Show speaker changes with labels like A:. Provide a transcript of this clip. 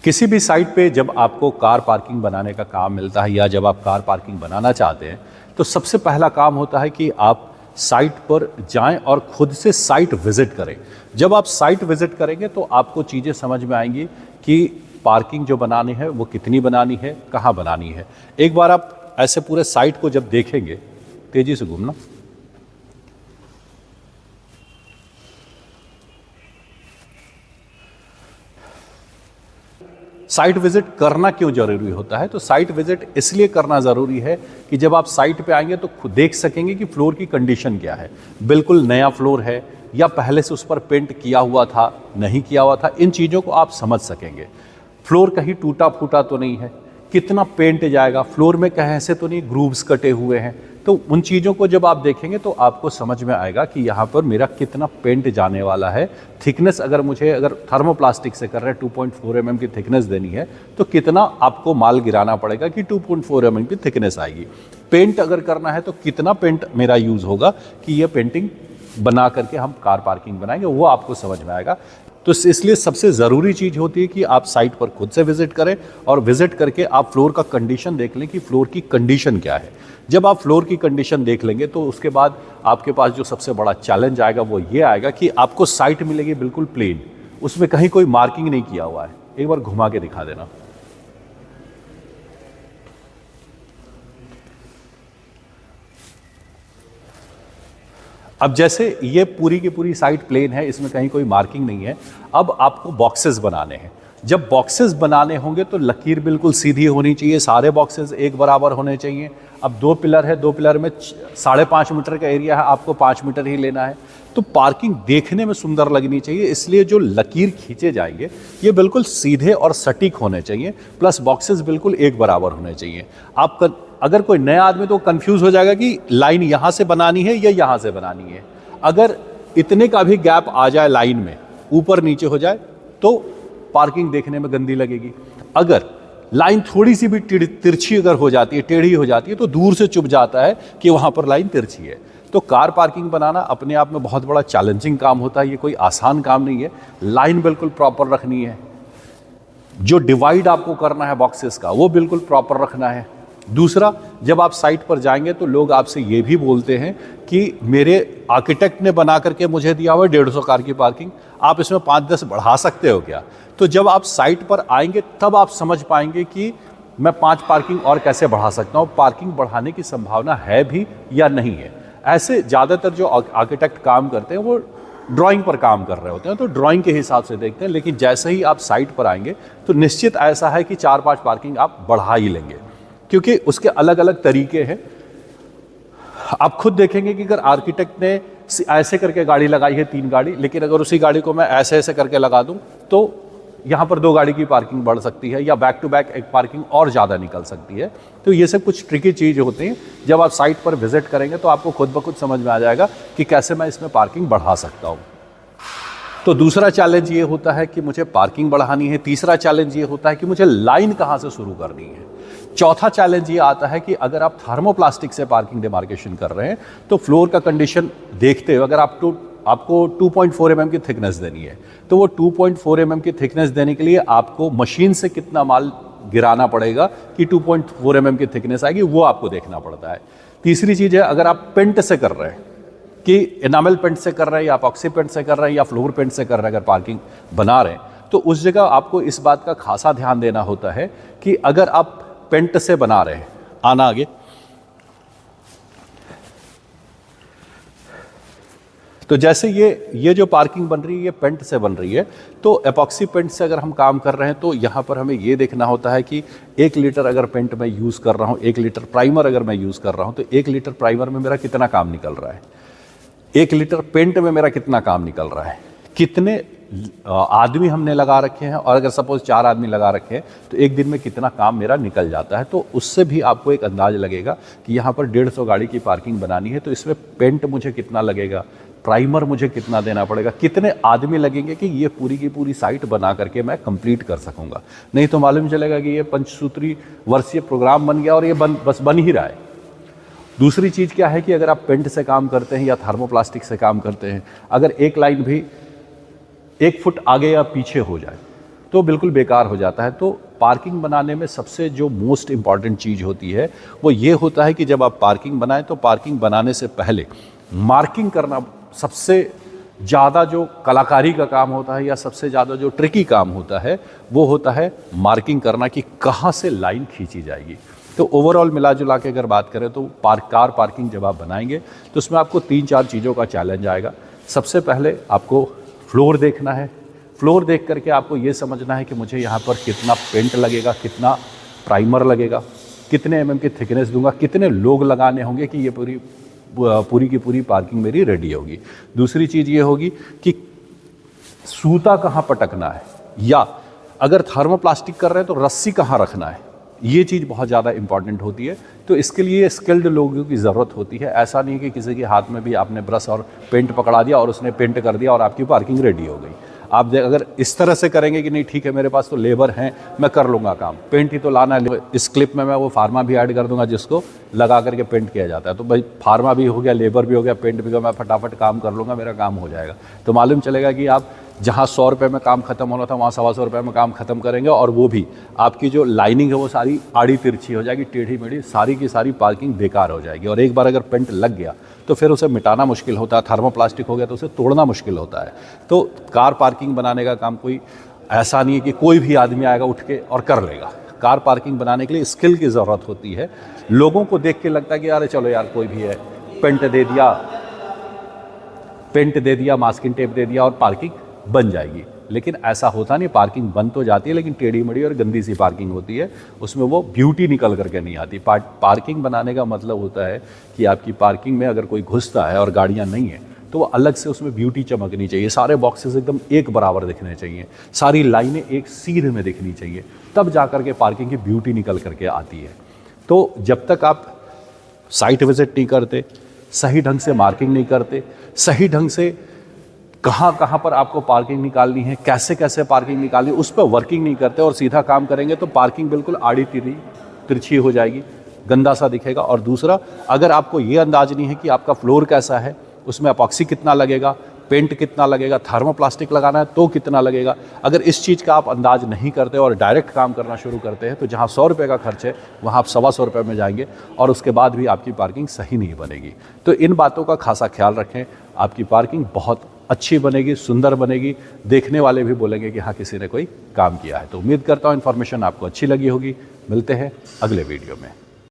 A: किसी भी साइट पे जब आपको कार पार्किंग बनाने का काम मिलता है या जब आप कार पार्किंग बनाना चाहते हैं तो सबसे पहला काम होता है कि आप साइट पर जाएं और खुद से साइट विजिट करें। जब आप साइट विजिट करेंगे तो आपको चीज़ें समझ में आएंगी कि पार्किंग जो बनानी है वो कितनी बनानी है, कहाँ बनानी है। एक बार आप ऐसे पूरे साइट को जब देखेंगे, तेज़ी से घूमना, साइट विजिट करना क्यों जरूरी होता है? तो साइट विजिट इसलिए करना ज़रूरी है कि जब आप साइट पे आएंगे तो खुद देख सकेंगे कि फ्लोर की कंडीशन क्या है, बिल्कुल नया फ्लोर है या पहले से उस पर पेंट किया हुआ था, नहीं किया हुआ था। इन चीज़ों को आप समझ सकेंगे। फ्लोर कहीं टूटा फूटा तो नहीं है, कितना पेंट जाएगा, फ्लोर में कहीं से तो नहीं ग्रूव्स कटे हुए हैं। तो उन चीज़ों को जब आप देखेंगे तो आपको समझ में आएगा कि यहाँ पर मेरा कितना पेंट जाने वाला है। थिकनेस अगर थर्मोप्लास्टिक से कर रहे हैं 2.4 mm की थिकनेस देनी है तो कितना आपको माल गिराना पड़ेगा कि 2.4 mm की थिकनेस आएगी। पेंट अगर करना है तो कितना पेंट मेरा यूज़ होगा कि ये पेंटिंग बना करके हम कार पार्किंग बनाएंगे, वो आपको समझ में आएगा। तो इसलिए सबसे ज़रूरी चीज़ होती है कि आप साइट पर खुद से विजिट करें और विजिट करके आप फ्लोर का कंडीशन देख लें कि फ्लोर की कंडीशन क्या है। जब आप फ्लोर की कंडीशन देख लेंगे तो उसके बाद आपके पास जो सबसे बड़ा चैलेंज आएगा वो ये आएगा कि आपको साइट मिलेगी बिल्कुल प्लेन, उसमें कहीं कोई मार्किंग नहीं किया हुआ है। एक बार घुमा के दिखा देना। अब जैसे ये पूरी की पूरी साइट प्लेन है, इसमें कहीं कोई मार्किंग नहीं है। अब आपको बॉक्सेस बनाने हैं। जब बॉक्सेस बनाने होंगे तो लकीर बिल्कुल सीधी होनी चाहिए, सारे बॉक्सेस एक बराबर होने चाहिए। अब 2 पिलर है, 2 पिलर में 5.5 मीटर का एरिया है, आपको 5 मीटर ही लेना है। तो पार्किंग देखने में सुंदर लगनी चाहिए, इसलिए जो लकीर खींचे जाएंगे ये बिल्कुल सीधे और सटीक होने चाहिए, प्लस बॉक्सेस बिल्कुल एक बराबर होने चाहिए। अगर कोई नया आदमी तो कंफ्यूज हो जाएगा कि लाइन यहाँ से बनानी है या यहाँ से बनानी है। अगर इतने का भी गैप आ जाए लाइन में, ऊपर नीचे हो जाए, तो पार्किंग देखने में गंदी लगेगी। अगर लाइन थोड़ी सी भी तिरछी अगर हो जाती है, टेढ़ी हो जाती है, तो दूर से चुभ जाता है कि वहाँ पर लाइन तिरछी है। तो कार पार्किंग बनाना अपने आप में बहुत बड़ा चैलेंजिंग काम होता है, ये कोई आसान काम नहीं है। लाइन बिल्कुल प्रॉपर रखनी है, जो डिवाइड आपको करना है बॉक्सेस का वो बिल्कुल प्रॉपर रखना है। दूसरा, जब आप साइट पर जाएंगे तो लोग आपसे ये भी बोलते हैं कि मेरे आर्किटेक्ट ने बना करके मुझे दिया हुआ 150 कार की पार्किंग, आप इसमें 5-10 बढ़ा सकते हो क्या? तो जब आप साइट पर आएंगे तब आप समझ पाएंगे कि मैं 5 पार्किंग और कैसे बढ़ा सकता हूँ, पार्किंग बढ़ाने की संभावना है भी या नहीं है। ऐसे ज़्यादातर जो आर्किटेक्ट काम करते हैं वो ड्राइंग पर काम कर रहे होते हैं, तो ड्राइंग के हिसाब से देखते हैं। लेकिन जैसे ही आप साइट पर आएंगे तो निश्चित ऐसा है कि 4-5 पार्किंग आप बढ़ा ही लेंगे, क्योंकि उसके अलग अलग तरीके हैं। आप खुद देखेंगे कि अगर आर्किटेक्ट ने ऐसे करके गाड़ी लगाई है 3 गाड़ी, लेकिन अगर उसी गाड़ी को मैं ऐसे ऐसे करके लगा दूं तो यहाँ पर 2 गाड़ी की पार्किंग बढ़ सकती है, या बैक टू बैक एक पार्किंग और ज़्यादा निकल सकती है। तो ये सब कुछ ट्रिकी चीज़ होती हैं। जब आप साइट पर विजिट करेंगे तो आपको खुद ब खुद समझ में आ जाएगा कि कैसे मैं इसमें पार्किंग बढ़ा सकता हूँ। तो दूसरा चैलेंज ये होता है कि मुझे पार्किंग बढ़ानी है। तीसरा चैलेंज ये होता है कि मुझे लाइन कहाँ से शुरू करनी है। चौथा चैलेंज ये आता है कि अगर आप थर्मोप्लास्टिक से पार्किंग डिमार्केशन कर रहे हैं तो फ्लोर का कंडीशन देखते हुए अगर आपको 2.4 mm की थिकनेस देनी है, तो वो 2.4 mm की थिकनेस देने के लिए आपको मशीन से कितना माल गिराना पड़ेगा कि 2.4 mm की थिकनेस आएगी, वो आपको देखना पड़ता है। तीसरी चीज़ है, अगर आप पेंट से कर रहे हैं कि एनामल पेंट से कर रहे हैं या अपॉक्सी पेंट से कर रहे हैं या फ्लोर पेंट से कर रहे हैं, अगर पार्किंग बना रहे हैं तो उस जगह आपको इस बात का खासा ध्यान देना होता है कि अगर आप पेंट से बना रहे हैं, आना आगे, तो जैसे ये जो पार्किंग बन रही है ये पेंट से बन रही है, तो एपॉक्सी पेंट से अगर हम काम कर रहे हैं तो यहाँ पर हमें ये देखना होता है कि 1 लीटर अगर पेंट मैं यूज़ कर रहा हूँ, 1 लीटर प्राइमर अगर मैं यूज़ कर रहा हूँ, तो 1 लीटर प्राइमर में मेरा कितना काम निकल रहा है, 1 लीटर पेंट में मेरा कितना काम निकल रहा है, कितने आदमी हमने लगा रखे हैं, और अगर सपोज 4 आदमी लगा रखे हैं तो एक दिन में कितना काम मेरा निकल जाता है। तो उससे भी आपको एक अंदाज लगेगा कि यहाँ पर 150 गाड़ी की पार्किंग बनानी है तो इसमें पेंट मुझे कितना लगेगा, प्राइमर मुझे कितना देना पड़ेगा, कितने आदमी लगेंगे कि ये पूरी की पूरी साइट बना करके मैं कंप्लीट कर सकूंगा। नहीं तो मालूम चलेगा कि ये पंचसूत्री वर्षीय प्रोग्राम बन गया और ये बस बन ही रहा है। दूसरी चीज़ क्या है कि अगर आप पेंट से काम करते हैं या थर्मोप्लास्टिक से काम करते हैं, अगर एक लाइन भी 1 फुट आगे या पीछे हो जाए तो बिल्कुल बेकार हो जाता है। तो पार्किंग बनाने में सबसे जो मोस्ट इम्पॉर्टेंट चीज़ होती है वो ये होता है कि जब आप पार्किंग बनाएं तो पार्किंग बनाने से पहले मार्किंग करना सबसे ज़्यादा जो कलाकारी का काम होता है या सबसे ज़्यादा जो ट्रिकी काम होता है वो होता है मार्किंग करना कि कहाँ से लाइन खींची जाएगी। तो ओवरऑल मिला जुला के अगर बात करें तो कार पार्किंग जब आप बनाएंगे तो उसमें आपको 3-4 चीज़ों का चैलेंज आएगा। सबसे पहले आपको फ्लोर देखना है। फ्लोर देख करके आपको ये समझना है कि मुझे यहाँ पर कितना पेंट लगेगा, कितना प्राइमर लगेगा, कितने mm की थिकनेस दूंगा, कितने लोग लगाने होंगे कि ये पूरी की पूरी पार्किंग मेरी रेडी होगी। दूसरी चीज़ ये होगी कि सूता कहाँ पटकना है, या अगर थर्मोप्लास्टिक कर रहे हैं तो रस्सी कहाँ रखना है, ये चीज़ बहुत ज़्यादा इंपॉर्टेंट होती है। तो इसके लिए स्किल्ड लोगों की ज़रूरत होती है। ऐसा नहीं कि किसी के हाथ में भी आपने ब्रश और पेंट पकड़ा दिया और उसने पेंट कर दिया और आपकी पार्किंग रेडी हो गई। आप अगर इस तरह से करेंगे कि नहीं ठीक है मेरे पास तो लेबर हैं, मैं कर लूँगा काम, पेंट ही तो लाना है, इस क्लिप में मैं वो फार्मा भी ऐड कर दूंगा जिसको लगा करके पेंट किया जाता है। तो भाई फार्मा भी हो गया, लेबर भी हो गया, पेंट भी हो गया, मैं फटाफट काम कर लूँगा, मेरा काम हो जाएगा। तो मालूम चलेगा कि आप जहाँ 100 रुपये में काम खत्म होना था वहाँ 125 रुपये में काम खत्म करेंगे, और वो भी आपकी जो लाइनिंग है वो सारी आड़ी तिरछी हो जाएगी, टेढ़ी मेढ़ी, सारी की सारी पार्किंग बेकार हो जाएगी। और एक बार अगर पेंट लग गया तो फिर उसे मिटाना मुश्किल होता है, थर्मोप्लास्टिक हो गया तो उसे तोड़ना मुश्किल होता है। तो कार पार्किंग बनाने का काम कोई ऐसा नहीं है कि कोई भी आदमी आएगा उठ के और कर लेगा। कार पार्किंग बनाने के लिए स्किल की ज़रूरत होती है। लोगों को देख के लगता है कि अरे चलो यार कोई भी है, पेंट दे दिया, मास्किंग टेप दे दिया और पार्किंग बन जाएगी। लेकिन ऐसा होता नहीं, पार्किंग बन तो जाती है लेकिन टेढ़ी मेढ़ी और गंदी सी पार्किंग होती है, उसमें वो ब्यूटी निकल करके नहीं आती। पार्किंग बनाने का मतलब होता है कि आपकी पार्किंग में अगर कोई घुसता है और गाड़ियाँ नहीं हैं तो वो अलग से उसमें ब्यूटी चमकनी चाहिए, सारे बॉक्सेस एकदम एक बराबर दिखने चाहिए, सारी लाइनें एक सीध में दिखनी चाहिए, तब जा कर के पार्किंग की ब्यूटी निकल करके आती है। तो जब तक आप साइट विजिट नहीं करते, सही ढंग से मार्किंग नहीं करते, सही ढंग से कहाँ पर आपको पार्किंग निकालनी है, कैसे पार्किंग निकालनी है, उस पर वर्किंग नहीं करते और सीधा काम करेंगे तो पार्किंग बिल्कुल आड़ी तिरछी हो जाएगी, गंदा सा दिखेगा। और दूसरा, अगर आपको ये अंदाज नहीं है कि आपका फ्लोर कैसा है, उसमें अपॉक्सी कितना लगेगा, पेंट कितना लगेगा, थर्मोप्लास्टिक लगाना है तो कितना लगेगा, अगर इस चीज़ का आप अंदाज नहीं करते और डायरेक्ट काम करना शुरू करते हैं तो जहाँ 100 रुपये का खर्च है वहाँ आप 125 रुपये में जाएंगे और उसके बाद भी आपकी पार्किंग सही नहीं बनेगी। तो इन बातों का खासा ख्याल रखें, आपकी पार्किंग बहुत अच्छी बनेगी, सुंदर बनेगी, देखने वाले भी बोलेंगे कि हाँ किसी ने कोई काम किया है। तो उम्मीद करता हूँ इन्फॉर्मेशन आपको अच्छी लगी होगी। मिलते हैं अगले वीडियो में।